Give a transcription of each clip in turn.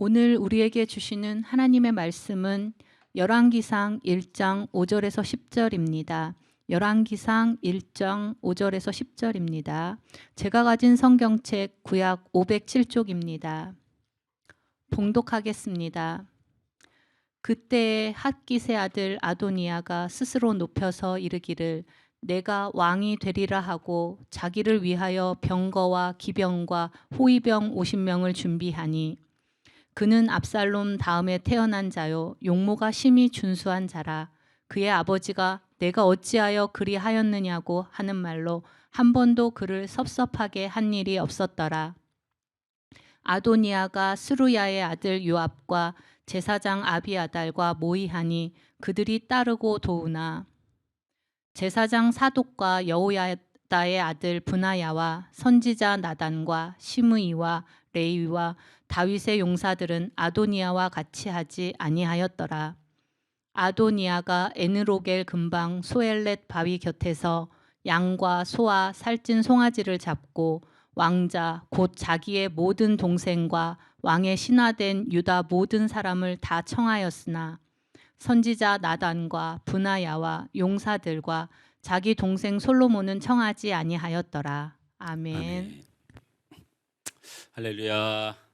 오늘 우리에게 주시는 하나님의 말씀은 열왕기상 1장 5절에서 10절입니다. 열왕기상 1장 5절에서 10절입니다. 제가 가진 성경책 구약 507쪽입니다. 봉독하겠습니다. 그때에 핫깃의 아들 아도니아가 스스로 높여서 이르기를 내가 왕이 되리라 하고 자기를 위하여 병거와 기병과 호위병 50명을 준비하니 그는 압살롬 다음에 태어난 자요 용모가 심히 준수한 자라. 그의 아버지가 내가 어찌하여 그리하였느냐고 하는 말로 한 번도 그를 섭섭하게 한 일이 없었더라. 아도니아가 스루야의 아들 요압과 제사장 아비아달과 모이하니 그들이 따르고 도우나 제사장 사독과 여호야다의 아들 브나야와 선지자 나단과 시므이와 레위와 다윗의 용사들은 아도니아와 같이 하지 아니하였더라. 아도니아가 에느로겔 근방 소엘렛 바위 곁에서 양과 소와 살찐 송아지를 잡고 왕자 곧 자기의 모든 동생과 왕의 신하된 유다 모든 사람을 다 청하였으나 선지자 나단과 브나야와 용사들과 자기 동생 솔로몬은 청하지 아니하였더라. 아멘. 아멘. 할렐루야.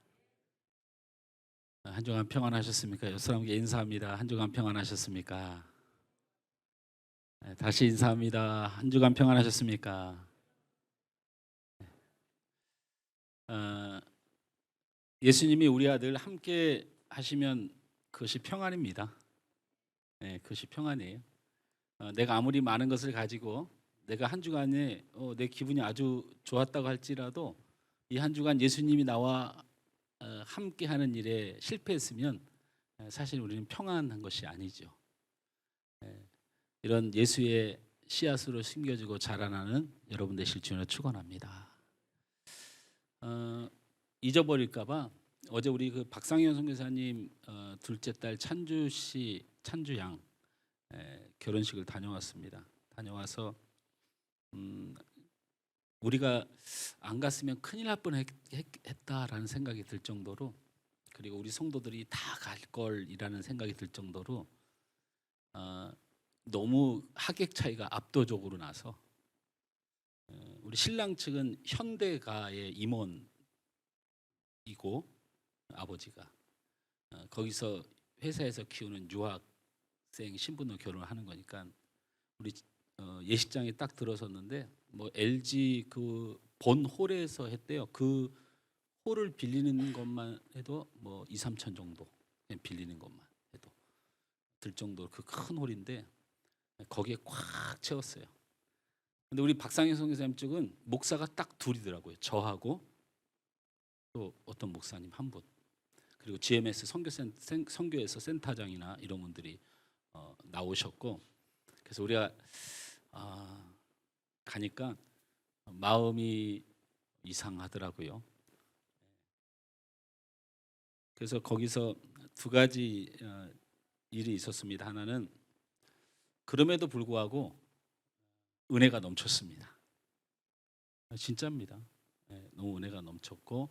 한 주간 평안하셨습니까? 옆 사람께 인사합니다. 한 주간 평안하셨습니까? 다시 인사합니다. 한 주간 평안하셨습니까? 예수님이 우리 아들 함께 하시면 그것이 평안입니다. 그것이 평안이에요. 내가 아무리 많은 것을 가지고 내가 한 주간에 내 기분이 아주 좋았다고 할지라도 이 한 주간 예수님이 나와 함께 하는 일에 실패했으면 사실 우리는 평안한 것이 아니죠. 이런 예수의 씨앗으로 심겨지고 자라나는 여러분 되실 줄을 축원합니다. 잊어버릴까봐 어제 우리 그 박상현 선교사님 둘째 딸 찬주 씨, 찬주 양 결혼식을 다녀왔습니다. 다녀와서 우리가 안 갔으면 큰일 날 뻔했다라는 생각이 들 정도로, 그리고 우리 성도들이 다 갈 걸이라는 생각이 들 정도로 너무 하객 차이가 압도적으로 나서 우리 신랑 측은 현대가의 임원이고 아버지가 거기서 회사에서 키우는 유학생 신분으로 결혼을 하는 거니까 우리 예식장에 딱 들어섰는데 뭐 LG 그 본 홀에서 했대요. 그 홀을 빌리는 것만 해도 뭐 2, 3천 정도 그냥 빌리는 것만 해도 들 정도로 그 큰 홀인데 거기에 꽉 채웠어요. 근데 우리 박상현 선교사님 쪽은 목사가 딱 둘이더라고요. 저하고 또 어떤 목사님 한 분, 그리고 GMS 선교에서 센터장이나 이런 분들이 나오셨고, 그래서 우리가 가니까 마음이 이상하더라고요. 그래서 거기서 두 가지 일이 있었습니다. 하나는 그럼에도 불구하고 은혜가 넘쳤습니다. 진짜입니다. 너무 은혜가 넘쳤고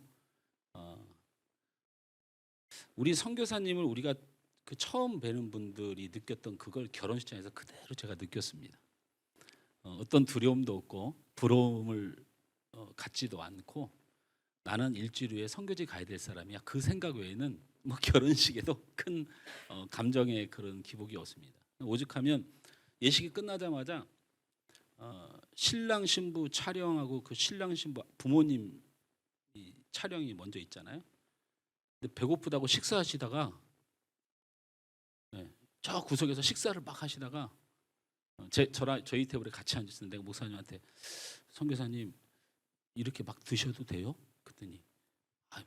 우리 선교사님을 우리가 그 처음 뵈는 분들이 느꼈던 그걸 결혼식장에서 그대로 제가 느꼈습니다. 어떤 두려움도 없고 부러움을 갖지도 않고 나는 일주일 후에 선교지 가야 될 사람이야. 그 생각 외에는 뭐 결혼식에도 큰 감정의 그런 기복이 없습니다. 오죽하면 예식이 끝나자마자 신랑 신부 촬영하고 그 신랑 신부 부모님 촬영이 먼저 있잖아요. 근데 배고프다고 식사하시다가 저 구석에서 식사를 막 하시다가 저희 테이블에 같이 앉았는데 내가 목사님한테 선교사님 이렇게 막 드셔도 돼요? 그랬더니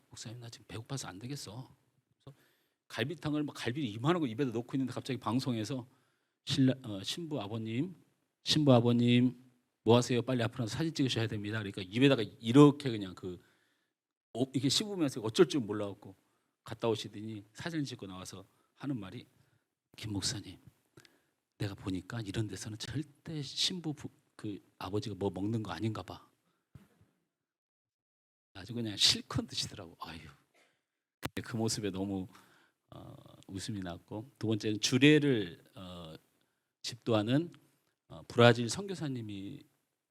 목사님 나 지금 배고파서 안 되겠어. 그래서 갈비탕을 막 갈비를 이만한 거 입에다 넣고 있는데 갑자기 방송에서 신부 아버님 뭐 하세요? 빨리 앞으로 사진 찍으셔야 됩니다. 그러니까 입에다가 이렇게 그냥 이게 씹으면서 어쩔 줄 몰라갖고 갔다 오시더니 사진 찍고 나와서 하는 말이, 김 목사님 내가 보니까 이런 데서는 절대 신부 그 아버지가 뭐 먹는 거 아닌가 봐. 아주 그냥 실컷 드시더라고. 아유 그 모습에 너무 웃음이 났고, 두 번째는 주례를 집도하는 브라질 선교사님이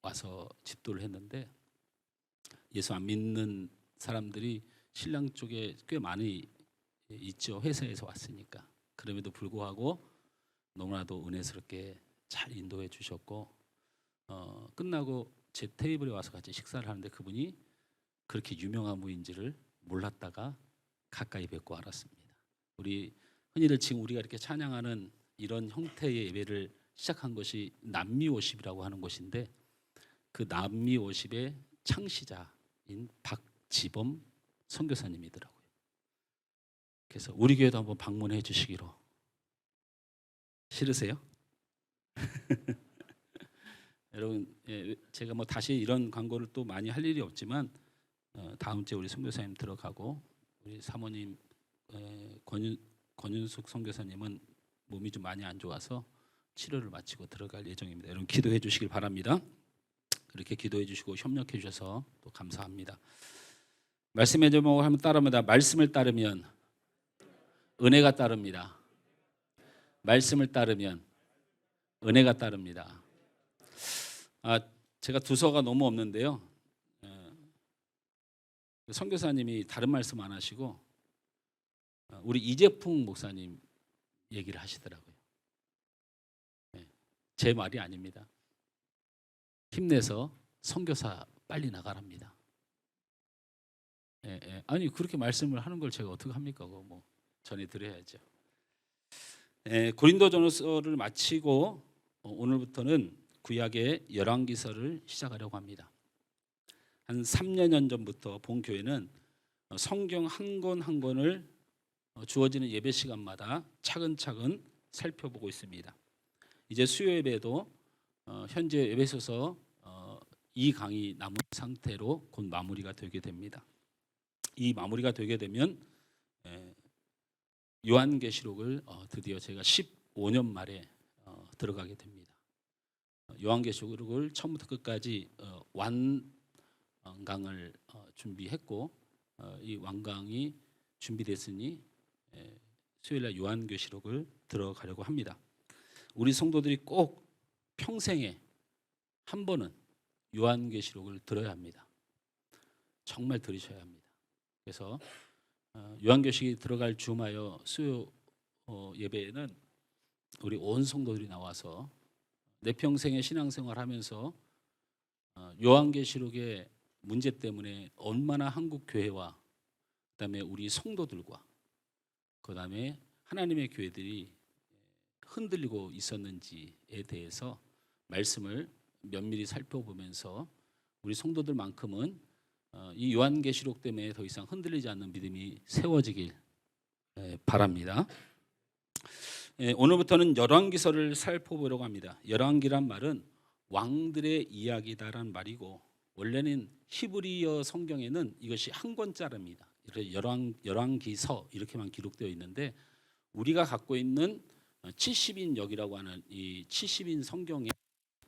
와서 집도를 했는데, 예수 안 믿는 사람들이 신랑 쪽에 꽤 많이 있죠. 회사에서 왔으니까. 그럼에도 불구하고 너무나도 은혜스럽게 잘 인도해 주셨고, 끝나고 제 테이블에 와서 같이 식사를 하는데 그분이 그렇게 유명한 분인지를 몰랐다가 가까이 뵙고 알았습니다. 우리 흔히들 지금 우리가 이렇게 찬양하는 이런 형태의 예배를 시작한 것이 남미 워십이라고 하는 것인데, 그 남미 워십의 창시자인 박지범 선교사님이더라고요. 그래서 우리 교회도 한번 방문해 주시기로. 싫으세요? 여러분, 제가 뭐 다시 이런 광고를 또 많이 할 일이 없지만, 다음 주에 우리 선교사님 들어가고, 우리 사모님 권윤숙 선교사님은 몸이 좀 많이 안 좋아서 치료를 마치고 들어갈 예정입니다. 여러분 기도해 주시길 바랍니다. 그렇게 기도해 주시고 협력해 주셔서 또 감사합니다. 말씀의 제목을 한번 따릅니다. 말씀을 따르면 은혜가 따릅니다. 말씀을 따르면 은혜가 따릅니다. 제가 두서가 너무 없는데요. 선교사님이 다른 말씀 안 하시고 우리 이재풍 목사님 얘기를 하시더라고요. 제 말이 아닙니다. 힘내서 선교사 빨리 나가랍니다. 아니 그렇게 말씀을 하는 걸 제가 어떻게 합니까? 그거 뭐 전해드려야죠. 고린도전서를 마치고 오늘부터는 구약의 열왕기서를 시작하려고 합니다. 한 3년 전부터 본 교회는 성경 한 권 한 권을 주어지는 예배 시간마다 차근차근 살펴보고 있습니다. 이제 수요 예배도 현재 예배소서 이 강의 남은 상태로 곧 마무리가 되게 됩니다. 이 마무리가 되게 되면 요한계시록을 드디어 제가 15년 만에 들어가게 됩니다. 요한계시록을 처음부터 끝까지 완강을 준비했고, 이 완강이 준비됐으니 수요일날 요한계시록을 들어가려고 합니다. 우리 성도들이 꼭 평생에 한 번은 요한계시록을 들어야 합니다. 정말 들으셔야 합니다. 그래서 요한계시록이 들어갈 주마여 수요 예배에는 우리 온 성도들이 나와서 내 평생의 신앙생활하면서 요한계시록의 문제 때문에 얼마나 한국 교회와 그다음에 우리 성도들과 그다음에 하나님의 교회들이 흔들리고 있었는지에 대해서 말씀을 면밀히 살펴보면서 우리 성도들만큼은 이 요한계시록 때문에 더 이상 흔들리지 않는 믿음이 세워지길 바랍니다. 오늘부터는 열왕기서를 살펴보려고 합니다. 열왕기란 말은 왕들의 이야기다란 말이고, 원래는 히브리어 성경에는 이것이 한 권짜리입니다. 열왕기서 이렇게만 기록되어 있는데, 우리가 갖고 있는 70인역이라고 하는 이 70인 성경에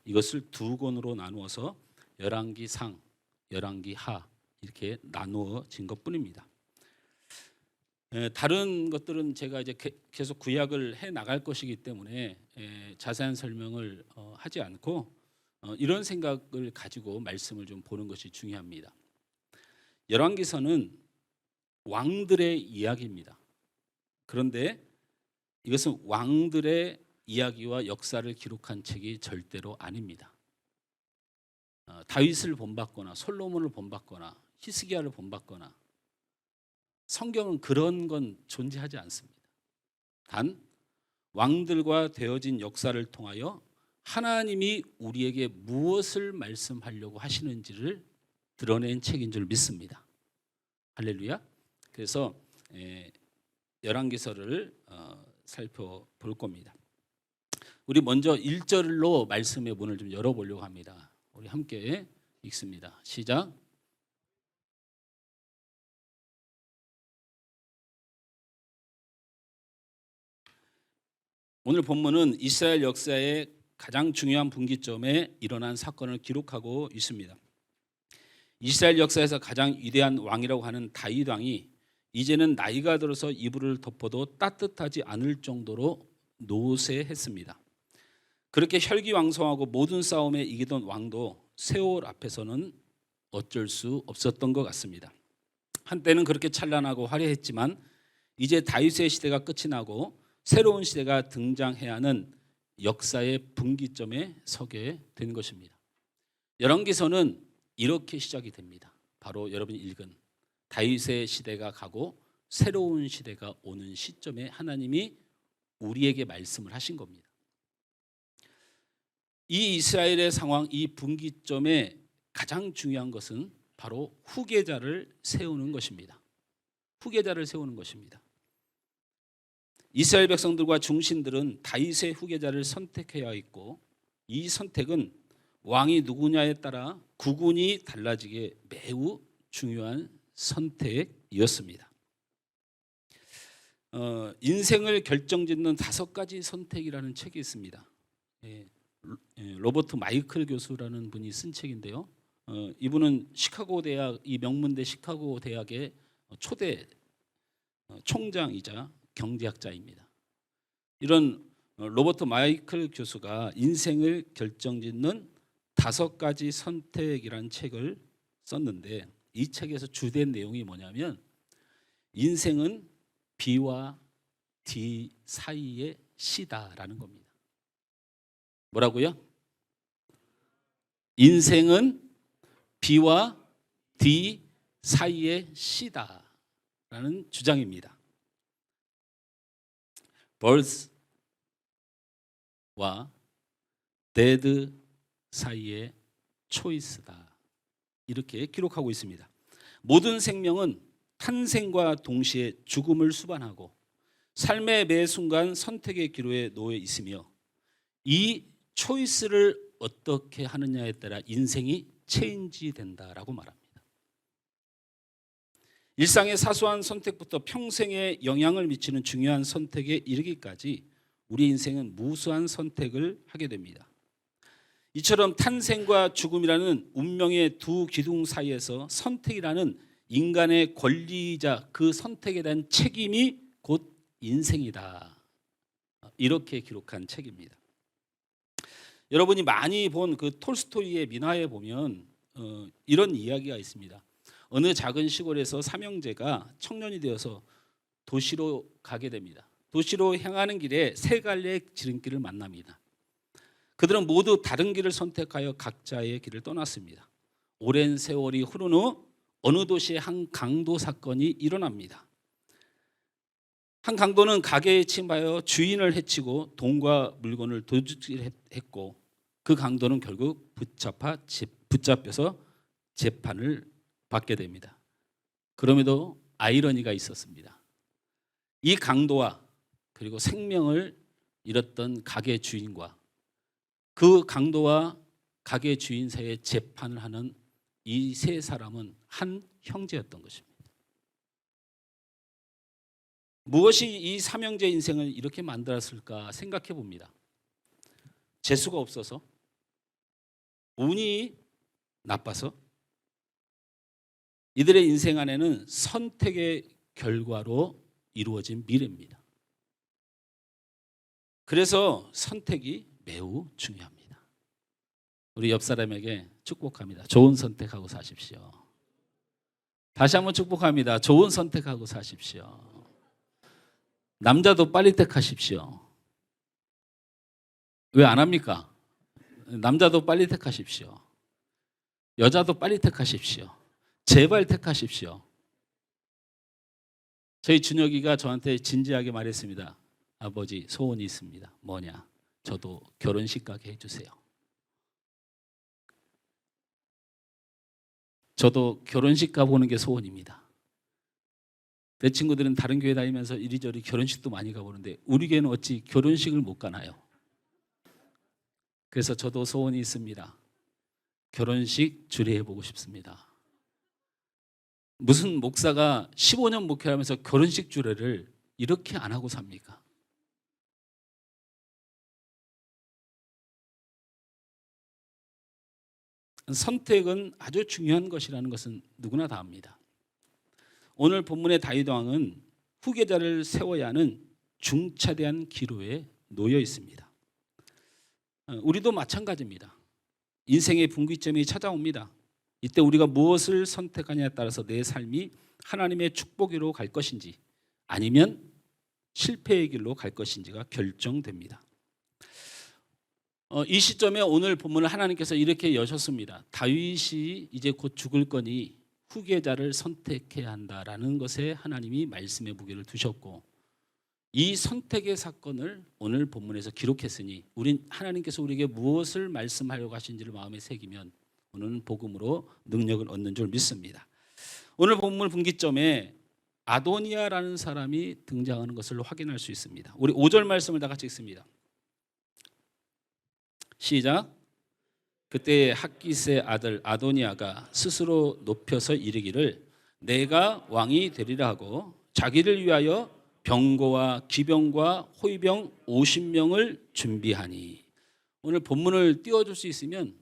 이것을 두 권으로 나누어서 열왕기상, 열왕기하 이렇게 나누어진 것뿐입니다. 다른 것들은 제가 이제 계속 구약을 해 나갈 것이기 때문에 자세한 설명을 하지 않고 이런 생각을 가지고 말씀을 좀 보는 것이 중요합니다. 열왕기서는 왕들의 이야기입니다. 그런데 이것은 왕들의 이야기와 역사를 기록한 책이 절대로 아닙니다. 다윗을 본받거나 솔로몬을 본받거나 히스기야를 본받거나 성경은 그런 건 존재하지 않습니다. 단 왕들과 되어진 역사를 통하여 하나님이 우리에게 무엇을 말씀하려고 하시는지를 드러낸 책인 줄 믿습니다. 할렐루야. 그래서 열왕기서를 살펴볼 겁니다. 우리 먼저 1절로 말씀의 문을 좀 열어보려고 합니다. 우리 함께 읽습니다. 시작. 오늘 본문은 이스라엘 역사의 가장 중요한 분기점에 일어난 사건을 기록하고 있습니다. 이스라엘 역사에서 가장 위대한 왕이라고 하는 다윗 왕이 이제는 나이가 들어서 이불을 덮어도 따뜻하지 않을 정도로 노쇠했습니다. 그렇게 혈기왕성하고 모든 싸움에 이기던 왕도 세월 앞에서는 어쩔 수 없었던 것 같습니다. 한때는 그렇게 찬란하고 화려했지만 이제 다윗의 시대가 끝이 나고 새로운 시대가 등장해야 하는 역사의 분기점에 서게 된 것입니다. 열왕기서는 이렇게 시작이 됩니다. 바로 여러분이 읽은 다윗의 시대가 가고 새로운 시대가 오는 시점에 하나님이 우리에게 말씀을 하신 겁니다. 이 이스라엘의 상황, 이 분기점에 가장 중요한 것은 바로 후계자를 세우는 것입니다. 후계자를 세우는 것입니다. 이스라엘 백성들과 중신들은 다윗의 후계자를 선택해야 했고 이 선택은 왕이 누구냐에 따라 국운이 달라지게 매우 중요한 선택이었습니다. 인생을 결정짓는 5가지 선택이라는 책이 있습니다. 로버트 마이클 교수라는 분이 쓴 책인데요. 이분은 시카고 대학, 이 명문대 시카고 대학의 초대 총장이자 경제학자입니다. 이런 로버트 마이클 교수가 인생을 결정짓는 5가지 선택이라는 책을 썼는데 이 책에서 주된 내용이 뭐냐면 인생은 B와 D 사이의 시다라는 겁니다. 뭐라고요? 인생은 B와 D 사이의 시다라는 주장입니다. birth와 death 사이의 choice다. 이렇게 기록하고 있습니다. 모든 생명은 탄생과 동시에 죽음을 수반하고 삶의 매 순간 선택의 기로에 놓여 있으며 이 초이스를 어떻게 하느냐에 따라 인생이 체인지 된다라고 말합니다. 일상의 사소한 선택부터 평생에 영향을 미치는 중요한 선택에 이르기까지 우리 인생은 무수한 선택을 하게 됩니다. 이처럼 탄생과 죽음이라는 운명의 두 기둥 사이에서 선택이라는 인간의 권리이자 그 선택에 대한 책임이 곧 인생이다. 이렇게 기록한 책입니다. 여러분이 많이 본 그 톨스토이의 민화에 보면 이런 이야기가 있습니다. 어느 작은 시골에서 삼형제가 청년이 되어서 도시로 가게 됩니다. 도시로 향하는 길에 3갈래의 지름길을 만납니다. 그들은 모두 다른 길을 선택하여 각자의 길을 떠났습니다. 오랜 세월이 흐른 후 어느 도시에 한 강도 사건이 일어납니다. 한 강도는 가게에 침입하여 주인을 해치고 돈과 물건을 도둑질했고 그 강도는 결국 붙잡혀서 재판을 받게 됩니다. 그럼에도 아이러니가 있었습니다. 이 강도와 그리고 생명을 잃었던 가게 주인과 그 강도와 가게 주인 사이에 재판을 하는 이 3사람은 한 형제였던 것입니다. 무엇이 이 3형제 인생을 이렇게 만들었을까 생각해 봅니다. 재수가 없어서, 운이 나빠서, 이들의 인생 안에는 선택의 결과로 이루어진 미래입니다. 그래서 선택이 매우 중요합니다. 우리 옆 사람에게 축복합니다. 좋은 선택하고 사십시오. 다시 한번 축복합니다. 좋은 선택하고 사십시오. 남자도 빨리 택하십시오. 왜 안 합니까? 남자도 빨리 택하십시오. 여자도 빨리 택하십시오. 제발 택하십시오. 저희 준혁이가 저한테 진지하게 말했습니다. 아버지, 소원이 있습니다. 뭐냐? 저도 결혼식 가게 해주세요. 저도 결혼식 가보는 게 소원입니다. 내 친구들은 다른 교회 다니면서 이리저리 결혼식도 많이 가보는데 우리 교회는 어찌 결혼식을 못 가나요? 그래서 저도 소원이 있습니다. 결혼식 주례해보고 싶습니다. 무슨 목사가 15년 목회하면서 결혼식 주례를 이렇게 안 하고 삽니까? 선택은 아주 중요한 것이라는 것은 누구나 다 압니다. 오늘 본문의 다윗 왕은 후계자를 세워야 하는 중차대한 기로에 놓여 있습니다. 우리도 마찬가지입니다. 인생의 분기점이 찾아옵니다. 이때 우리가 무엇을 선택하냐에 따라서 내 삶이 하나님의 축복으로 갈 것인지 아니면 실패의 길로 갈 것인지가 결정됩니다. 이 시점에 오늘 본문을 하나님께서 이렇게 여셨습니다. 다윗이 이제 곧 죽을 거니 후계자를 선택해야 한다라는 것에 하나님이 말씀의 무게를 두셨고, 이 선택의 사건을 오늘 본문에서 기록했으니 우린 하나님께서 우리에게 무엇을 말씀하려고 하신지를 마음에 새기면 오늘은 복음으로 능력을 얻는 줄 믿습니다. 오늘 본문 분기점에 아도니아라는 사람이 등장하는 것을 확인할 수 있습니다. 우리 5절 말씀을 다 같이 읽습니다. 시작. 그때 핫깃의 아들 아도니아가 스스로 높여서 이르기를 내가 왕이 되리라 하고 자기를 위하여 병거와 기병과 호위병 50명을 준비하니. 오늘 본문을 띄워줄 수 있으면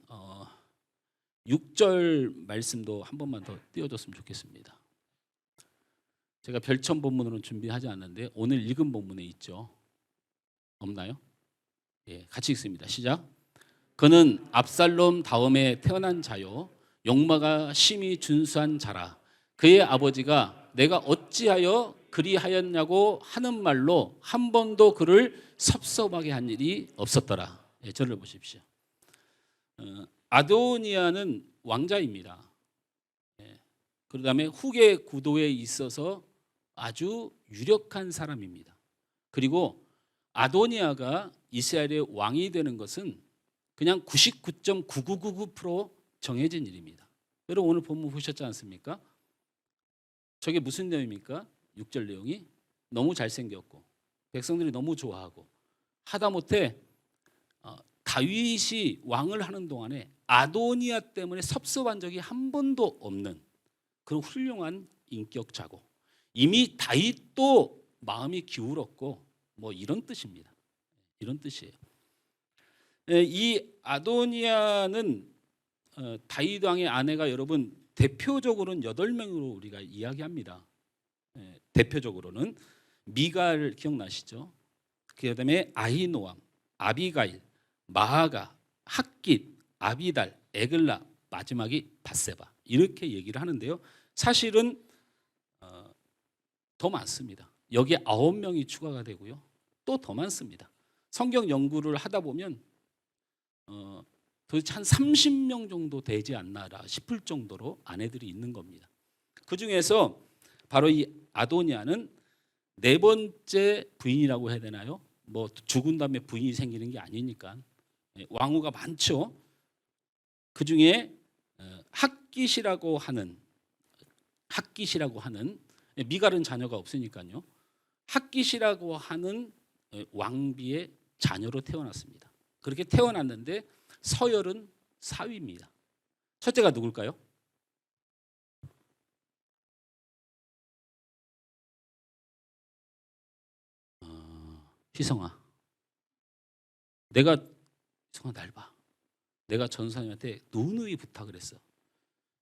6절 말씀도 한 번만 더 띄워줬으면 좋겠습니다. 제가 별첨 본문으로는 준비하지 않는데 오늘 읽은 본문에 있죠. 없나요? 예, 같이 읽습니다. 시작. 그는 압살롬 다음에 태어난 자요 용마가 심히 준수한 자라. 그의 아버지가 내가 어찌하여 그리하였냐고 하는 말로 한 번도 그를 섭섭하게 한 일이 없었더라. 예, 저를 보십시오. 아도니아는 왕자입니다. 예, 그다음에 후계 구도에 있어서 아주 유력한 사람입니다. 그리고 아도니아가 이스라엘의 왕이 되는 것은 그냥 99.9999% 정해진 일입니다. 여러분 오늘 본문 보셨지 않습니까? 저게 무슨 내용입니까? 6절 내용이 너무 잘생겼고 백성들이 너무 좋아하고 하다못해 다윗이 왕을 하는 동안에 아도니아 때문에 섭섭한 적이 한 번도 없는 그런 훌륭한 인격자고 이미 다윗도 마음이 기울었고 뭐 이런 뜻입니다. 이런 뜻이에요. 이 아도니아는 다윗 왕의 아내가 여러분 대표적으로는 8명으로 우리가 이야기합니다. 대표적으로는 미갈 기억나시죠? 그다음에 아히노암, 아비가일, 마아가, 핫깃, 아비달, 에글라, 마지막이 밧세바 이렇게 얘기를 하는데요. 사실은 더 많습니다. 여기에 9명이 추가가 되고요. 또 더 많습니다. 성경 연구를 하다 보면 도대체 한 30명 정도 되지 않나라 싶을 정도로 아내들이 있는 겁니다. 그 중에서 바로 이 아도니아는 4번째 부인이라고 해야 되나요? 뭐 죽은 다음에 부인이 생기는 게 아니니까 왕후가 많죠. 그 중에 핫깃이라고 하는 미갈은 자녀가 없으니까요. 핫깃이라고 하는 왕비의 자녀로 태어났습니다. 그렇게 태어났는데 서열은 4위입니다. 첫째가 누굴까요? 희성아, 희성아 날 봐. 내가 전사님한테 누누이 부탁을 했어.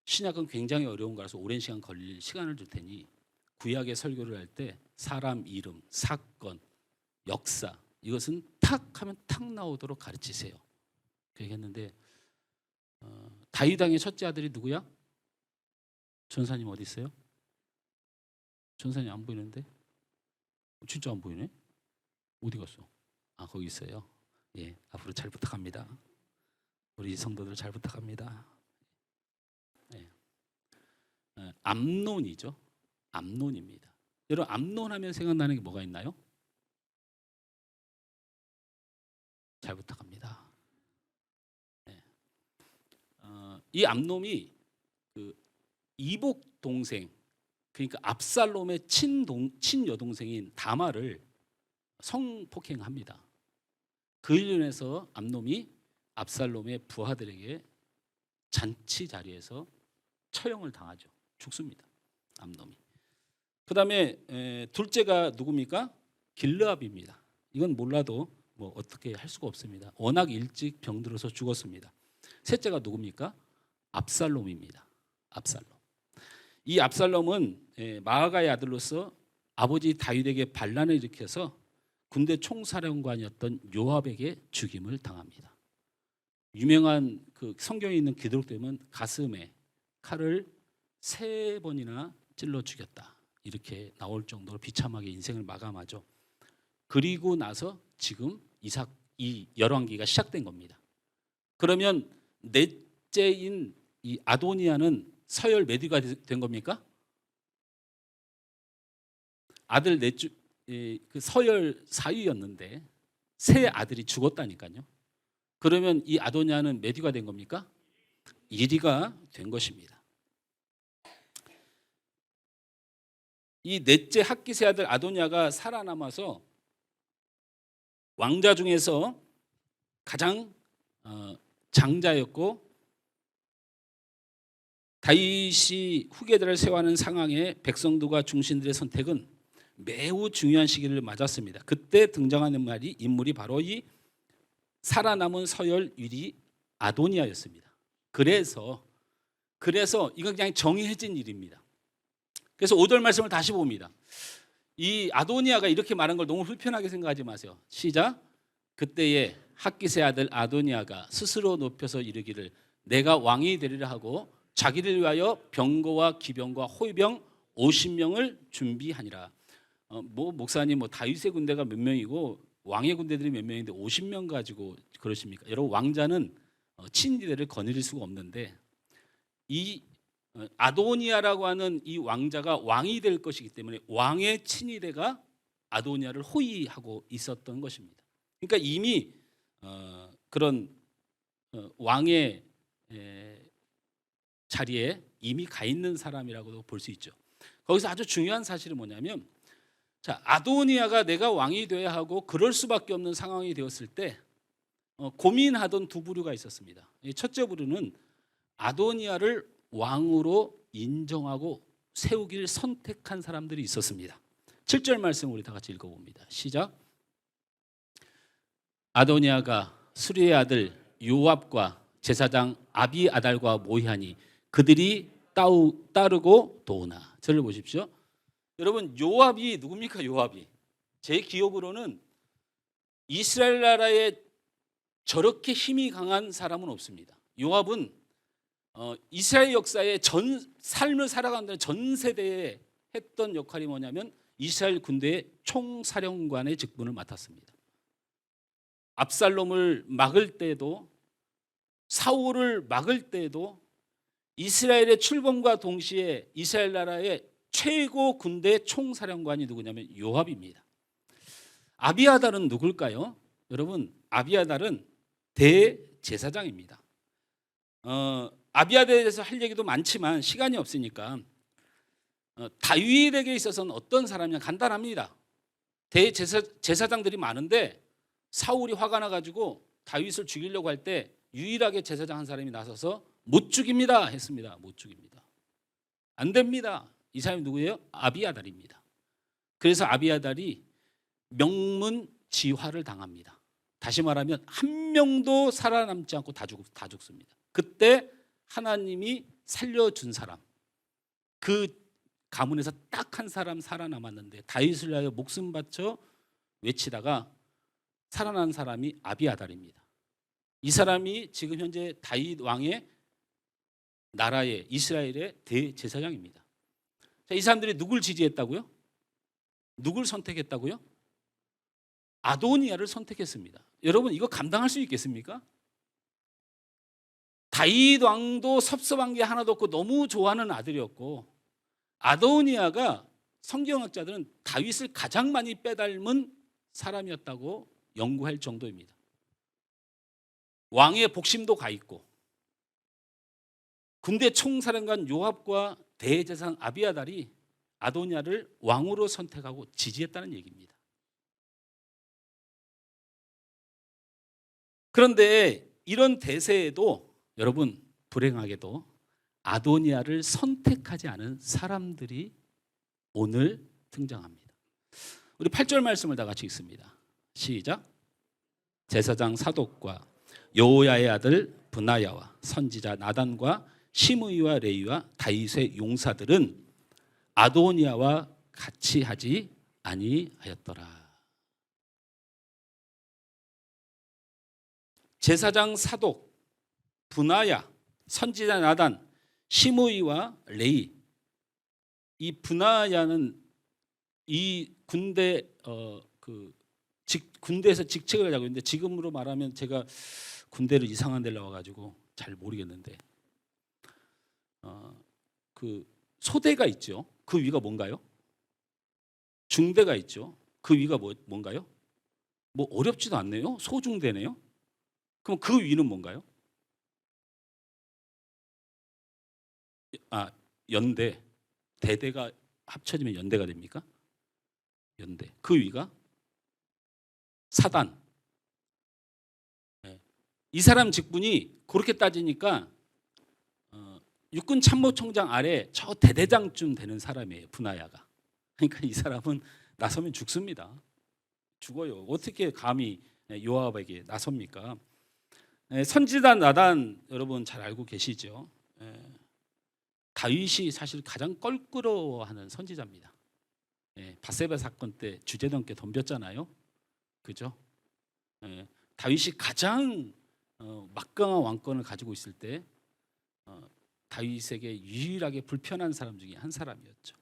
신약은 굉장히 어려운 거라서 오랜 시간 걸릴 시간을 줄 테니 구약의 설교를 할 때 사람 이름, 사건, 역사 이것은 탁 하면 탁 나오도록 가르치세요. 그 얘기했는데 다윗 왕의 첫째 아들이 누구야? 전사님 어디 있어요? 전사님 안 보이는데? 진짜 안 보이네? 어디 갔어? 아 거기 있어요. 예, 앞으로 잘 부탁합니다. 우리 성도들 잘 부탁합니다. 예. 암논이죠. 암논입니다. 여러분 암논하면 생각나는 게 뭐가 있나요? 잘 부탁합니다. 예. 이 암논이 그 이복 동생 그러니까 압살롬의 친여동생인 다말을 성폭행합니다. 그 일련에서 암논이 압살롬의 부하들에게 잔치 자리에서 처형을 당하죠. 죽습니다. 암논이. 그다음에 둘째가 누굽니까? 길르압입니다. 이건 몰라도 뭐 어떻게 할 수가 없습니다. 워낙 일찍 병들어서 죽었습니다. 셋째가 누굽니까? 압살롬입니다. 압살롬. 이 압살롬은 마아가의 아들로서 아버지 다윗에게 반란을 일으켜서 군대 총사령관이었던 요압에게 죽임을 당합니다. 유명한 그 성경에 있는 기록들 보면 가슴에 칼을 3번이나 찔러 죽였다, 이렇게 나올 정도로 비참하게 인생을 마감하죠. 그리고 나서 지금 이 열왕기가 시작된 겁니다. 그러면 넷째인 이 아도니아는 서열 몇 위가 된 겁니까? 아들 그 서열 4위였는데 세 아들이 죽었다니까요. 그러면 이 아도니아는 몇 위가 된 겁니까? 1위가 된 것입니다. 이 넷째 학기세 아들 아도니아가 살아남아서 왕자 중에서 가장 장자였고 다윗이 후계자를 세워하는 상황에 백성들과 중신들의 선택은 매우 중요한 시기를 맞았습니다. 그때 등장하는 인물이 바로 이 살아남은 서열 1위 아도니아였습니다. 그래서 이건 그냥 정해진 일입니다. 그래서 5절 말씀을 다시 봅니다. 이 아도니아가 이렇게 말한 걸 너무 불편하게 생각하지 마세요. 시작. 그때에 학기세 아들 아도니아가 스스로 높여서 이르기를 내가 왕이 되리라 하고 자기를 위하여 병거와 기병과 호위병 50명을 준비하니라. 목사님 다윗의 군대가 몇 명이고 왕의 군대들이 몇 명인데 50명 가지고 그러십니까? 여러분, 왕자는 친위대를 거느릴 수가 없는데 이 아도니아라고 하는 이 왕자가 왕이 될 것이기 때문에 왕의 친위대가 아도니아를 호위하고 있었던 것입니다. 그러니까 이미 그런 왕의 자리에 이미 가 있는 사람이라고도 볼 수 있죠. 거기서 아주 중요한 사실은 뭐냐면, 자, 아도니아가 내가 왕이 돼야 하고 그럴 수밖에 없는 상황이 되었을 때 고민하던 두 부류가 있었습니다. 첫째 부류는 아도니아를 왕으로 인정하고 세우기를 선택한 사람들이 있었습니다. 7절 말씀 우리 다 같이 읽어봅니다. 시작. 아도니아가 수리의 아들 요압과 제사장 아비아달과 모이하니 그들이 따르고 도우나. 저를 보십시오. 여러분, 요압이 누굽니까? 요압이 제 기억으로는 이스라엘 나라에 저렇게 힘이 강한 사람은 없습니다. 요압은 이스라엘 역사의 삶을 살아가는 전 세대에 했던 역할이 뭐냐면 이스라엘 군대의 총사령관의 직분을 맡았습니다. 압살롬을 막을 때도, 사울을 막을 때도 이스라엘의 출범과 동시에 이스라엘 나라의 최고 군대 총사령관이 누구냐면 요압입니다. 아비아달은 누굴까요? 여러분, 아비아달은 대제사장입니다. 아비아달에 대해서 할 얘기도 많지만 시간이 없으니까 다윗에게 있어서는 어떤 사람이냐, 간단합니다. 대제사장들이 많은데 사울이 화가 나가지고 다윗을 죽이려고 할 때 유일하게 제사장 한 사람이 나서서 못 죽입니다 했습니다. 못 죽입니다. 안 됩니다. 이 사람이 누구예요? 아비아달입니다. 그래서 아비아달이 명문지화를 당합니다. 다시 말하면 한 명도 살아남지 않고 다 죽습니다. 그때 하나님이 살려준 사람, 그 가문에서 딱 한 사람 살아남았는데 다윗을 위하여 목숨 바쳐 외치다가 살아난 사람이 아비아달입니다. 이 사람이 지금 현재 다윗 왕의 나라의 이스라엘의 대제사장입니다. 자, 이 사람들이 누굴 지지했다고요? 누굴 선택했다고요? 아도니아를 선택했습니다. 여러분, 이거 감당할 수 있겠습니까? 다윗 왕도 섭섭한 게 하나도 없고 너무 좋아하는 아들이었고, 아도니아가 성경학자들은 다윗을 가장 많이 빼닮은 사람이었다고 연구할 정도입니다. 왕의 복심도 가 있고 군대 총사령관 요압과 대제사장 아비아달이 아도니아를 왕으로 선택하고 지지했다는 얘기입니다. 그런데 이런 대세에도 여러분, 불행하게도 아도니아를 선택하지 않은 사람들이 오늘 등장합니다. 우리 8절 말씀을 다 같이 읽습니다. 시작. 제사장 사독과 여호야의 아들 브나야와 선지자 나단과 시므이와 레이와 다윗의 용사들은 아도니아와 같이 하지 아니하였더라. 제사장 사독 분하야, 선지자 나단, 시므이와 레이. 이 분하야는 이 군대 군대에서 직책을 가지고 있는데, 지금으로 말하면 제가 군대를 이상한 데를 나와가지고 잘 모르겠는데, 그 소대가 있죠. 그 위가 뭔가요? 중대가 있죠. 그 위가 뭔가요? 뭐 어렵지도 않네요. 소중대네요. 그럼 그 위는 뭔가요? 연대. 대대가 합쳐지면 연대가 됩니까? 연대. 그 위가 사단. 네. 이 사람 직분이 그렇게 따지니까 육군 참모총장 아래 저 대대장쯤 되는 사람이에요. 분하야가. 그러니까 이 사람은 나서면 죽습니다. 죽어요. 어떻게 감히 요압에게 나섭니까? 선지자 나단 여러분 잘 알고 계시죠? 다윗이 사실 가장 껄끄러워하는 선지자입니다. 밧세바 사건 때 주제넘게 덤볐잖아요. 그죠? 다윗이 가장 막강한 왕권을 가지고 있을 때 다윗에게 유일하게 불편한 사람 중에 한 사람이었죠.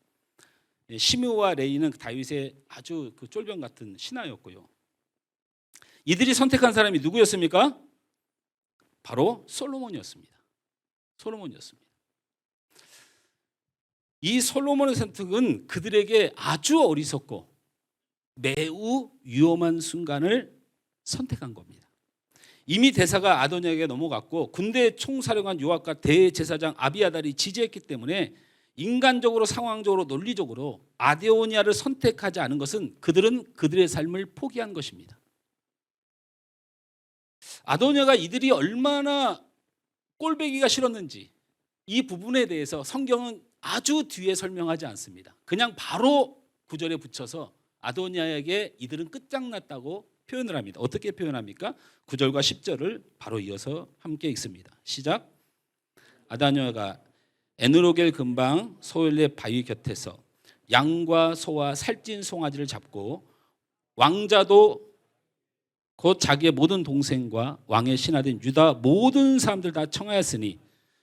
시므와 레이는 다윗의 아주 그 쫄병 같은 신하였고요. 이들이 선택한 사람이 누구였습니까? 바로 솔로몬이었습니다. 솔로몬이었습니다. 이 솔로몬의 선택은 그들에게 아주 어리석고 매우 위험한 순간을 선택한 겁니다. 이미 대사가 아도니아에게 넘어갔고 군대 총사령관 요압과 대제사장 아비아달이 지지했기 때문에 인간적으로, 상황적으로, 논리적으로 아도니아를 선택하지 않은 것은 그들은 그들의 삶을 포기한 것입니다. 아도니아가 이들이 얼마나 꼴배기가 싫었는지 이 부분에 대해서 성경은 아주 뒤에 설명하지 않습니다. 그냥 바로 9절에 붙여서 아도니아에게 이들은 끝장났다고 표현을 합니다. 어떻게 표현합니까? 9절과 10절을 바로 이어서 함께 읽습니다. 시작. 아도니아가 에누로겔 근방 소엘의 바위 곁에서 양과 소와 살찐 송아지를 잡고 왕자도 곧 자기의 모든 동생과 왕의 신하된 유다 모든 사람들 다 청하였으니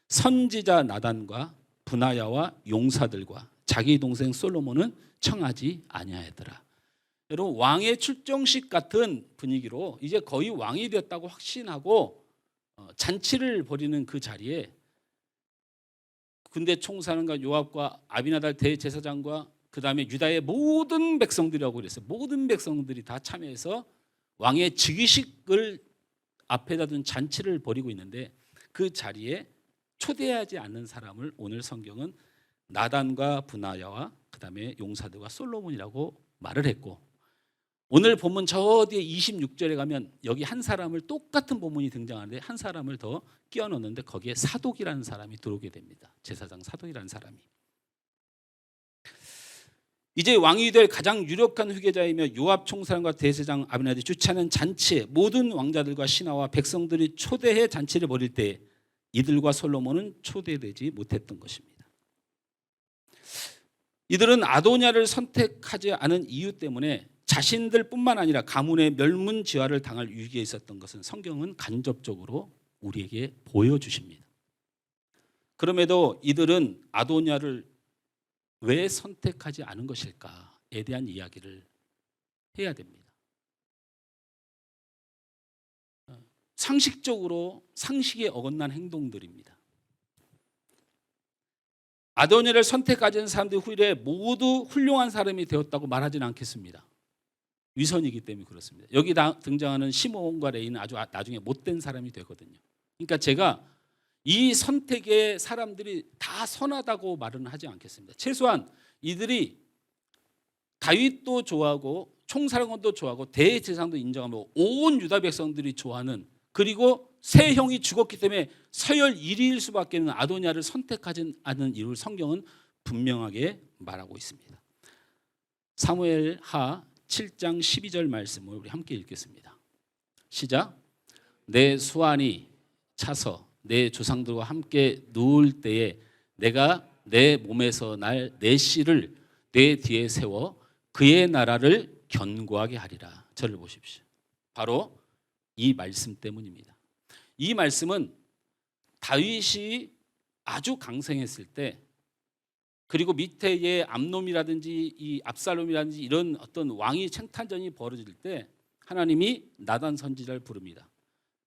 선지자 나단과 분하야와 용사들과 자기 동생 솔로몬은 청하지 아니하였더라. 여러분, 왕의 출정식 같은 분위기로 이제 거의 왕이 되었다고 확신하고 잔치를 벌이는 그 자리에 군대 총사령관 요압과 아비나달 대제사장과 그 다음에 유다의 모든 백성들이라고 그랬어요. 모든 백성들이 다 참여해서 왕의 즉위식을 앞에다 둔 잔치를 벌이고 있는데, 그 자리에 초대하지 않는 사람을 오늘 성경은 나단과 분하야와 그 다음에 용사들과 솔로몬이라고 말을 했고, 오늘 본문 저 뒤에 26절에 가면 여기 한 사람을, 똑같은 본문이 등장하는데 한 사람을 더 끼워 넣는데 거기에 사독이라는 사람이 들어오게 됩니다. 제사장 사독이라는 사람이. 이제 왕이 될 가장 유력한 후계자이며 요압 총사령과 대제사장 아비나달이 주최하는 잔치에 모든 왕자들과 신하와 백성들이 초대해 잔치를 벌일 때 이들과 솔로몬은 초대되지 못했던 것입니다. 이들은 아도니아를 선택하지 않은 이유 때문에 자신들뿐만 아니라 가문의 멸문지화를 당할 위기에 있었던 것은 성경은 간접적으로 우리에게 보여주십니다. 그럼에도 이들은 아도니아를 왜 선택하지 않은 것일까에 대한 이야기를 해야 됩니다. 상식적으로 상식에 어긋난 행동들입니다. 아도니아를 선택하지 않은 사람들 후일에 모두 훌륭한 사람이 되었다고 말하지는 않겠습니다. 위선이기 때문에 그렇습니다. 여기 등장하는 시므온과 레이는 아주 나중에 못된 사람이 되거든요. 그러니까 제가 이 선택의 사람들이 다 선하다고 말은 하지 않겠습니다. 최소한 이들이 다윗도 좋아하고 총사령관도 좋아하고 대제사장도 인정하고 온 유다 백성들이 좋아하는, 그리고 세 형이 죽었기 때문에 서열 1위일 수밖에 없는 아도니아를 선택하지 않은 이유를 성경은 분명하게 말하고 있습니다. 사무엘 하 7장 12절 말씀을 우리 함께 읽겠습니다. 시작. 내 수완이 차서 내 조상들과 함께 누울 때에 내가 내 몸에서 날 내 씨를 내 뒤에 세워 그의 나라를 견고하게 하리라. 저를 보십시오. 바로 이 말씀 때문입니다. 이 말씀은 다윗이 아주 강성했을 때, 그리고 밑에의 암놈이라든지 이 압살롬이라든지 이런 어떤 왕이 청탄전이 벌어질 때 하나님이 나단 선지자를 부릅니다.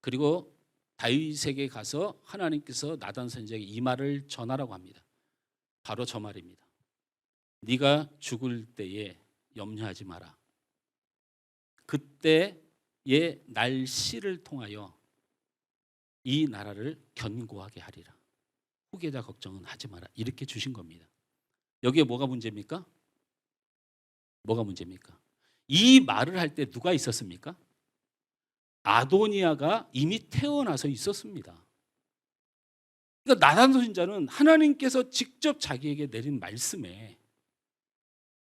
그리고 다윗에게 가서 하나님께서 나단 선지자에게 이 말을 전하라고 합니다. 바로 저 말입니다. 네가 죽을 때에 염려하지 마라. 그때의 날 씨를 통하여 이 나라를 견고하게 하리라. 후계자 걱정은 하지 마라. 이렇게 주신 겁니다. 여기에 뭐가 문제입니까? 뭐가 문제입니까? 이 말을 할 때 누가 있었습니까? 아도니아가 이미 태어나서 있었습니다. 그러니까 나단 선지자는 하나님께서 직접 자기에게 내린 말씀에,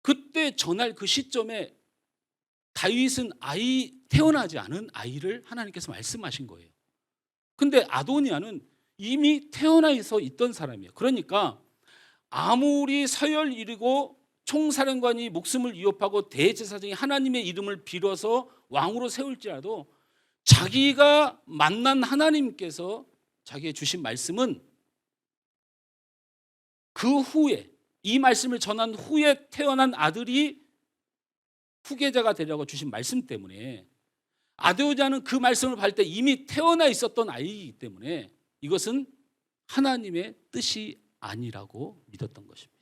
그때 전할 그 시점에 다윗은 태어나지 않은 아이를 하나님께서 말씀하신 거예요. 근데 아도니아는 이미 태어나서 있던 사람이에요. 그러니까 아무리 서열 이르고 총사령관이 목숨을 위협하고 대제사장이 하나님의 이름을 빌어서 왕으로 세울지라도 자기가 만난 하나님께서 자기의 주신 말씀은 그 후에, 이 말씀을 전한 후에 태어난 아들이 후계자가 되려고 주신 말씀 때문에, 아도니아는 그 말씀을 받을 때 이미 태어나 있었던 아이이기 때문에 이것은 하나님의 뜻이 아니라고 믿었던 것입니다.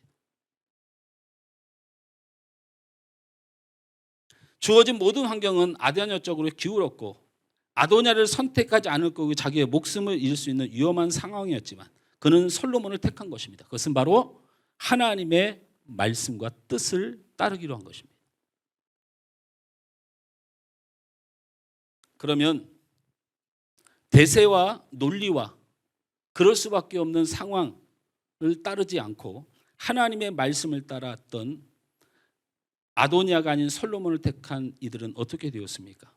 주어진 모든 환경은 아도니아 쪽으로 기울었고 아도니아를 선택하지 않을 거고 자기의 목숨을 잃을 수 있는 위험한 상황이었지만 그는 솔로몬을 택한 것입니다. 그것은 바로 하나님의 말씀과 뜻을 따르기로 한 것입니다. 그러면 대세와 논리와 그럴 수밖에 없는 상황을 따르지 않고 하나님의 말씀을 따랐던 아도니아가 아닌 솔로몬을 택한 이들은 어떻게 되었습니까?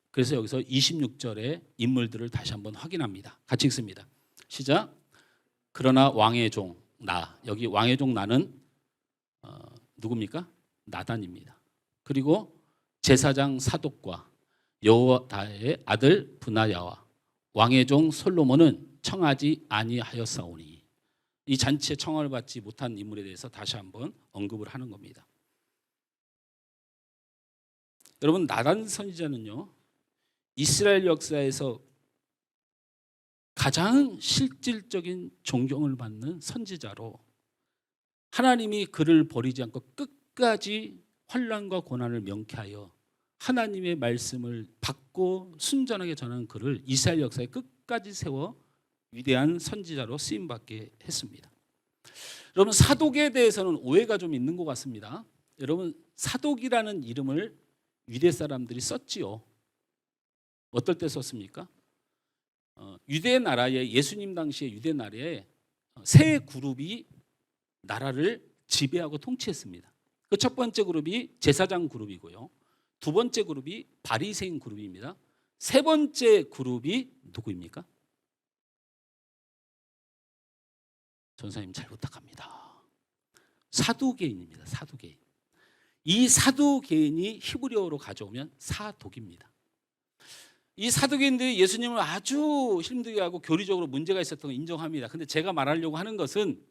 그래서 여기서 26절의 인물들을 다시 한번 확인합니다. 같이 읽습니다. 시작. 그러나 왕의 종 나, 여기 왕의 종 나는 누굽니까? 나단입니다. 그리고 제사장 사독과 여호다의 아들 브나야와 왕의 종 솔로몬은 청하지 아니하였사오니, 이 잔치에 청함을 받지 못한 인물에 대해서 다시 한번 언급을 하는 겁니다. 여러분, 나단 선지자는요, 이스라엘 역사에서 가장 실질적인 존경을 받는 선지자로 하나님이 그를 버리지 않고 끝까지 환난과 고난을 명쾌하여 하나님의 말씀을 받고 순전하게 전하는 그를 이스라엘 역사에 끝까지 세워 위대한 선지자로 쓰임받게 했습니다. 여러분, 사독에 대해서는 오해가 좀 있는 것 같습니다. 여러분, 사독이라는 이름을 유대 사람들이 썼지요. 어떨 때 썼습니까? 유대 나라에, 예수님 당시에 유대 나라에 세 그룹이 나라를 지배하고 통치했습니다. 그 첫 번째 그룹이 제사장 그룹이고요. 두 번째 그룹이 바리새인 그룹입니다. 세 번째 그룹이 누구입니까? 전사님 잘 부탁합니다. 사두개인입니다. 사두개인. 이 사두개인이 히브리어로 가져오면 사독입니다. 이 사두개인들이 예수님을 아주 힘들게 하고 교리적으로 문제가 있었던 걸 인정합니다. 근데 제가 말하려고 하는 것은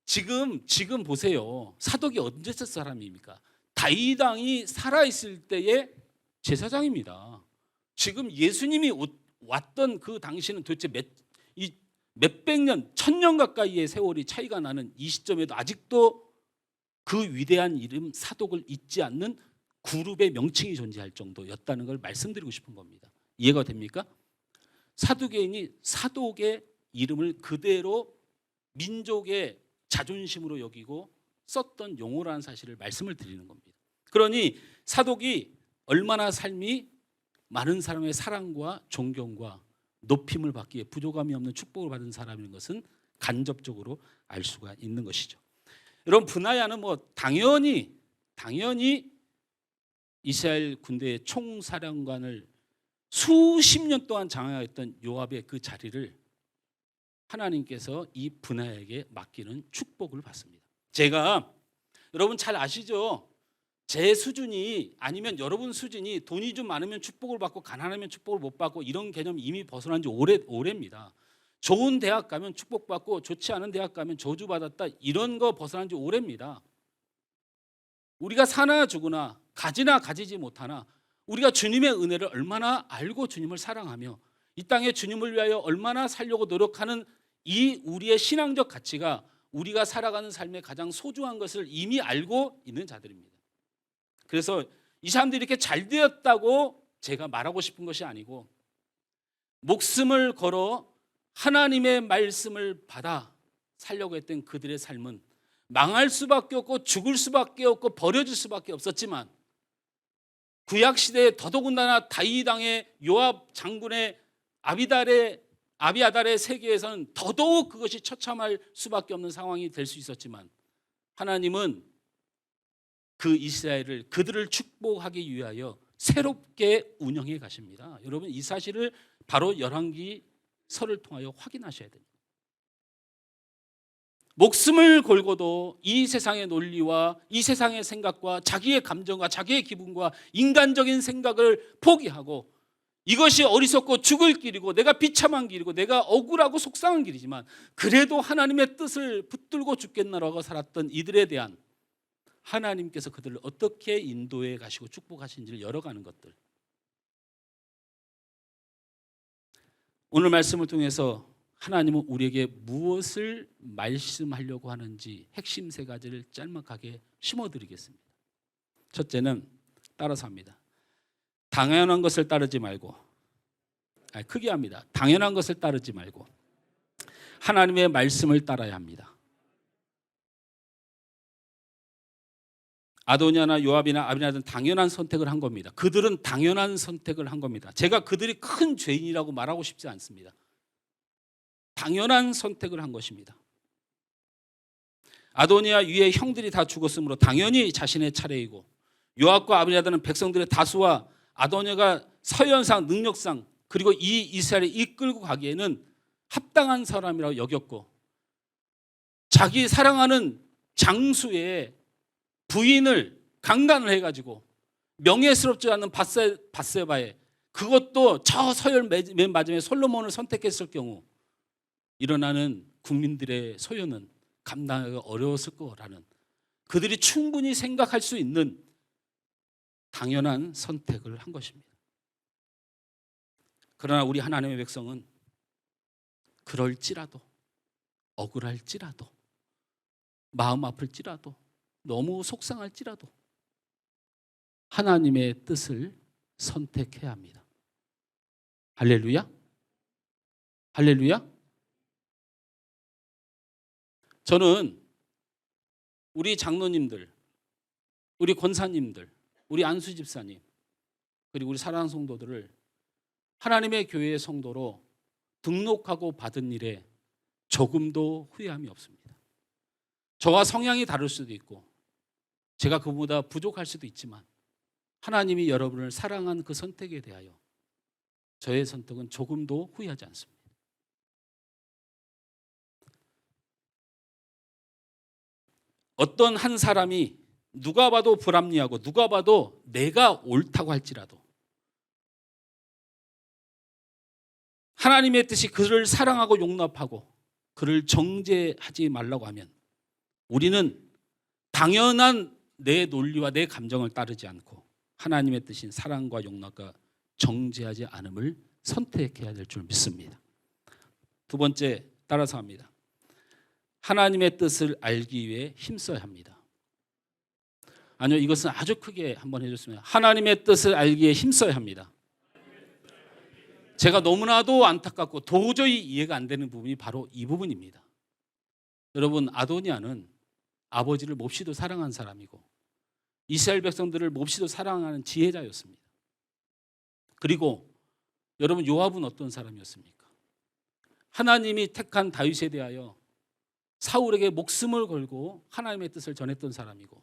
지금 보세요. 사독이 언제 썼 사람입니까? 다윗 왕이 살아있을 때의 제사장입니다. 지금 예수님이 왔던 그 당시는 도대체 몇백 년, 1000년 가까이의 세월이 차이가 나는 이 시점에도 아직도 그 위대한 이름 사독을 잊지 않는 그룹의 명칭이 존재할 정도였다는 걸 말씀드리고 싶은 겁니다. 이해가 됩니까? 사두개인이 사독의 이름을 그대로 민족의 자존심으로 여기고 썼던 용어라는 사실을 말씀을 드리는 겁니다. 그러니 사독이 얼마나 삶이 많은 사람의 사랑과 존경과 높임을 받기에 부족함이 없는 축복을 받은 사람인 것은 간접적으로 알 수가 있는 것이죠. 여러분, 브나야는 당연히 이스라엘 군대의 총사령관을 수십 년 동안 장악했던 요압의 그 자리를 하나님께서 이 분하에게 맡기는 축복을 받습니다. 제가 여러분 잘 아시죠? 제 수준이 아니면 여러분 수준이 돈이 좀 많으면 축복을 받고 가난하면 축복을 못 받고 이런 개념 이미 벗어난 지 오래입니다. 좋은 대학 가면 축복받고 좋지 않은 대학 가면 저주받았다 이런 거 벗어난 지 오래입니다. 우리가 사나 죽으나 가지나 가지지 못하나 우리가 주님의 은혜를 얼마나 알고 주님을 사랑하며 이 땅에 주님을 위하여 얼마나 살려고 노력하는 이 우리의 신앙적 가치가 우리가 살아가는 삶의 가장 소중한 것을 이미 알고 있는 자들입니다. 그래서 이 사람들이 이렇게 잘 되었다고 제가 말하고 싶은 것이 아니고 목숨을 걸어 하나님의 말씀을 받아 살려고 했던 그들의 삶은 망할 수밖에 없고 죽을 수밖에 없고 버려질 수밖에 없었지만 구약시대에 더더군다나 다윗 왕의 요압 장군의 아비아달의 세계에서는 더더욱 그것이 처참할 수밖에 없는 상황이 될 수 있었지만 하나님은 그 이스라엘을 그들을 축복하기 위하여 새롭게 운영해 가십니다. 여러분 이 사실을 바로 열왕기서를 통하여 확인하셔야 됩니다. 목숨을 걸고도 이 세상의 논리와 이 세상의 생각과 자기의 감정과 자기의 기분과 인간적인 생각을 포기하고 이것이 어리석고 죽을 길이고 내가 비참한 길이고 내가 억울하고 속상한 길이지만 그래도 하나님의 뜻을 붙들고 죽겠나라고 살았던 이들에 대한 하나님께서 그들을 어떻게 인도해 가시고 축복하신지를 열어가는 것들, 오늘 말씀을 통해서 하나님은 우리에게 무엇을 말씀하려고 하는지 핵심 세 가지를 짤막하게 심어드리겠습니다. 첫째는 따라서 합니다. 당연한 것을 따르지 말고, 크게 합니다. 당연한 것을 따르지 말고 하나님의 말씀을 따라야 합니다. 아도니아나 요압이나 아비나답은 당연한 선택을 한 겁니다. 그들은 당연한 선택을 한 겁니다. 제가 그들이 큰 죄인이라고 말하고 싶지 않습니다. 당연한 선택을 한 것입니다. 아도니아 위에 형들이 다 죽었으므로 당연히 자신의 차례이고 요압과 아비나답은 백성들의 다수와 아도니아가 서연상 능력상 그리고 이 이스라엘을 이끌고 가기에는 합당한 사람이라고 여겼고 자기 사랑하는 장수의 부인을 강간을 해가지고 명예스럽지 않은 밧세바에 그것도 저 서열 맨 마지막에 솔로몬을 선택했을 경우 일어나는 국민들의 소요는 감당하기가 어려웠을 거라는 그들이 충분히 생각할 수 있는 당연한 선택을 한 것입니다. 그러나 우리 하나님의 백성은 그럴지라도 억울할지라도 마음 아플지라도 너무 속상할지라도 하나님의 뜻을 선택해야 합니다. 할렐루야? 할렐루야? 저는 우리 장로님들, 우리 권사님들, 우리 안수 집사님, 그리고 우리 사랑하는 성도들을 하나님의 교회의 성도로 등록하고 받은 일에 조금도 후회함이 없습니다. 저와 성향이 다를 수도 있고 제가 그보다 부족할 수도 있지만 하나님이 여러분을 사랑한 그 선택에 대하여 저의 선택은 조금도 후회하지 않습니다. 어떤 한 사람이 누가 봐도 불합리하고 누가 봐도 내가 옳다고 할지라도 하나님의 뜻이 그를 사랑하고 용납하고 그를 정죄하지 말라고 하면 우리는 당연한 내 논리와 내 감정을 따르지 않고 하나님의 뜻인 사랑과 용납과 정죄하지 않음을 선택해야 될 줄 믿습니다. 두 번째, 따라서 합니다. 하나님의 뜻을 알기 위해 힘써야 합니다. 아니요, 이것은 아주 크게 한번 해줬으면 하나님의 뜻을 알기에 힘써야 합니다. 제가 너무나도 안타깝고 도저히 이해가 안 되는 부분이 바로 이 부분입니다. 여러분, 아도니아는 아버지를 몹시도 사랑한 사람이고 이스라엘 백성들을 몹시도 사랑하는 지혜자였습니다. 그리고 여러분, 요압은 어떤 사람이었습니까? 하나님이 택한 다윗에 대하여 사울에게 목숨을 걸고 하나님의 뜻을 전했던 사람이고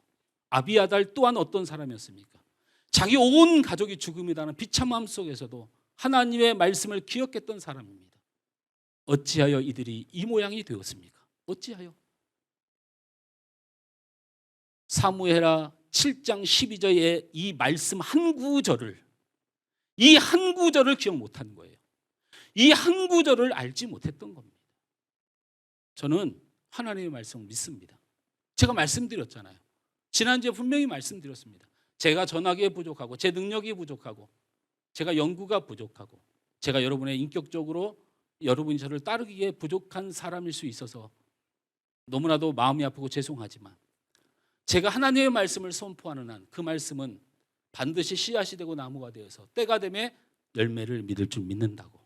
아비아달 또한 어떤 사람이었습니까? 자기 온 가족이 죽음이라는 비참함 속에서도 하나님의 말씀을 기억했던 사람입니다. 어찌하여 이들이 이 모양이 되었습니까? 어찌하여? 사무엘하 7장 12절의 이 말씀 한 구절을, 이 한 구절을 기억 못한 거예요. 이 한 구절을 알지 못했던 겁니다. 저는 하나님의 말씀을 믿습니다. 제가 말씀드렸잖아요. 지난주에 분명히 말씀드렸습니다. 제가 전하기에 부족하고, 제 능력이 부족하고, 제가 연구가 부족하고, 제가 여러분의 인격적으로 여러분이 저를 따르기에 부족한 사람일 수 있어서 너무나도 마음이 아프고 죄송하지만, 제가 하나님의 말씀을 선포하는 한 그 말씀은 반드시 씨앗이 되고 나무가 되어서 때가 되면 열매를 맺을 줄 믿는다고.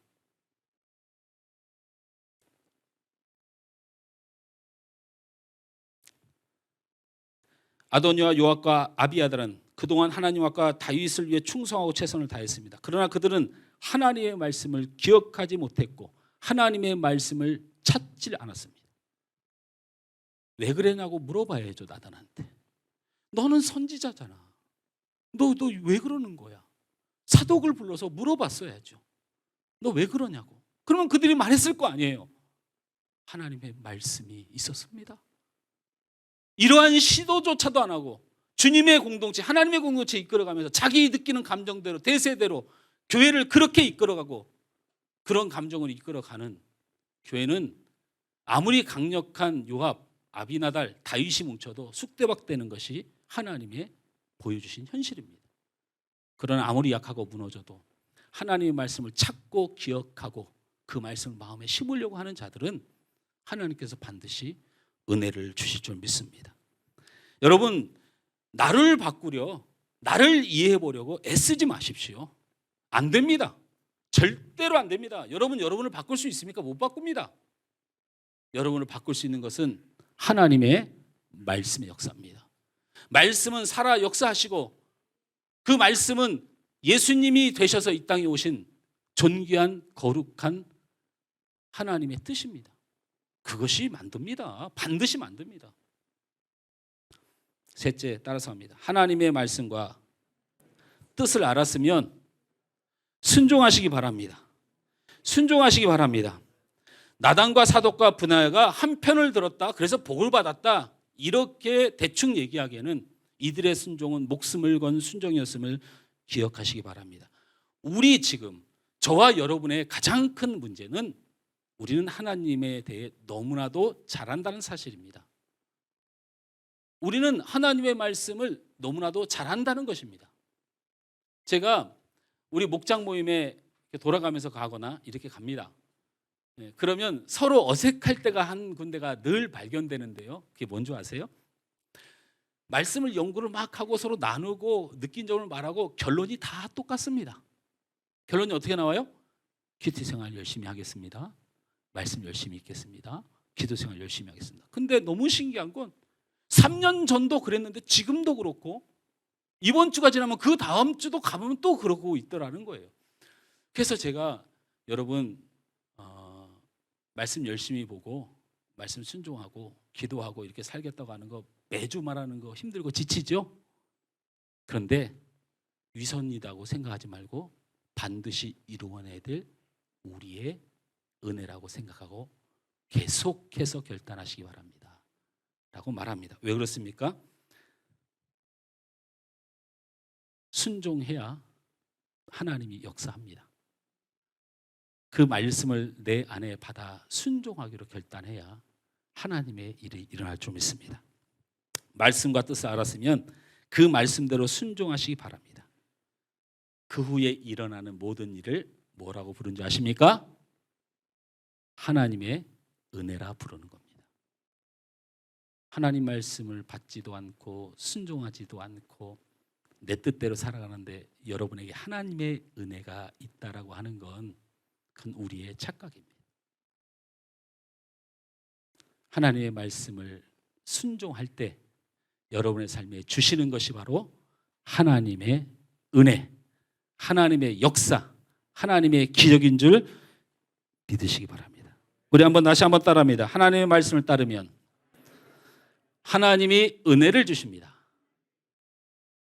아도니와 요압과 아비아달은 그동안 하나님 앞과 다윗을 위해 충성하고 최선을 다했습니다. 그러나 그들은 하나님의 말씀을 기억하지 못했고 하나님의 말씀을 찾지 않았습니다. 왜 그러냐고 물어봐야죠. 나단한테. 너는 선지자잖아. 너 왜 그러는 거야? 사독을 불러서 물어봤어야죠. 너 왜 그러냐고. 그러면 그들이 말했을 거 아니에요. 하나님의 말씀이 있었습니다. 이러한 시도조차도 안 하고 주님의 공동체, 하나님의 공동체 이끌어가면서 자기 느끼는 감정대로 대세대로 교회를 그렇게 이끌어가고 그런 감정을 이끌어가는 교회는 아무리 강력한 요압, 아비나달, 다윗이 뭉쳐도 쑥대밭되는 것이 하나님의 보여주신 현실입니다. 그러나 아무리 약하고 무너져도 하나님의 말씀을 찾고 기억하고 그 말씀을 마음에 심으려고 하는 자들은 하나님께서 반드시 은혜를 주실 줄 믿습니다. 여러분, 나를 바꾸려, 나를 이해해 보려고 애쓰지 마십시오. 안 됩니다. 절대로 안 됩니다. 여러분을 바꿀 수 있습니까? 못 바꿉니다. 여러분을 바꿀 수 있는 것은 하나님의 말씀의 역사입니다. 말씀은 살아 역사하시고 그 말씀은 예수님이 되셔서 이 땅에 오신 존귀한 거룩한 하나님의 뜻입니다. 그것이 만듭니다. 반드시 만듭니다. 셋째, 따라서 합니다. 하나님의 말씀과 뜻을 알았으면 순종하시기 바랍니다. 순종하시기 바랍니다. 나단과 사독과 브나야가 한 편을 들었다, 그래서 복을 받았다, 이렇게 대충 얘기하기에는 이들의 순종은 목숨을 건 순종이었음을 기억하시기 바랍니다. 우리 지금 저와 여러분의 가장 큰 문제는 우리는 하나님에 대해 너무나도 잘 안다는 사실입니다. 우리는 하나님의 말씀을 너무나도 잘 안다는 것입니다. 제가 우리 목장 모임에 돌아가면서 가거나 이렇게 갑니다. 그러면 서로 어색할 때가 한 군데가 늘 발견되는데요. 그게 뭔지 아세요? 말씀을 연구를 막 하고 서로 나누고 느낀 점을 말하고 결론이 다 똑같습니다. 결론이 어떻게 나와요? 큐티 생활 열심히 하겠습니다. 말씀 열심히 읽겠습니다. 기도 생활 열심히 하겠습니다. 근데 너무 신기한 건 3년 전도 그랬는데 지금도 그렇고 이번 주가 지나면 그 다음 주도 가보면 또 그러고 있더라는 거예요. 그래서 제가 여러분 말씀 열심히 보고 말씀 순종하고 기도하고 이렇게 살겠다고 하는 거 매주 말하는 거 힘들고 지치죠? 그런데 위선이라고 생각하지 말고 반드시 이루어내야 될 우리의 은혜라고 생각하고 계속해서 결단하시기 바랍니다 라고 말합니다. 왜 그렇습니까? 순종해야 하나님이 역사합니다. 그 말씀을 내 안에 받아 순종하기로 결단해야 하나님의 일이 일어날 줄 믿습니다. 말씀과 뜻을 알았으면 그 말씀대로 순종하시기 바랍니다. 그 후에 일어나는 모든 일을 뭐라고 부르는지 아십니까? 하나님의 은혜라 부르는 겁니다. 하나님 말씀을 받지도 않고 순종하지도 않고 내 뜻대로 살아가는데 여러분에게 하나님의 은혜가 있다라고 하는 건 그건 우리의 착각입니다. 하나님의 말씀을 순종할 때 여러분의 삶에 주시는 것이 바로 하나님의 은혜, 하나님의 역사, 하나님의 기적인 줄 믿으시기 바랍니다. 우리 다시 한번 따라합니다. 하나님의 말씀을 따르면 하나님이 은혜를 주십니다.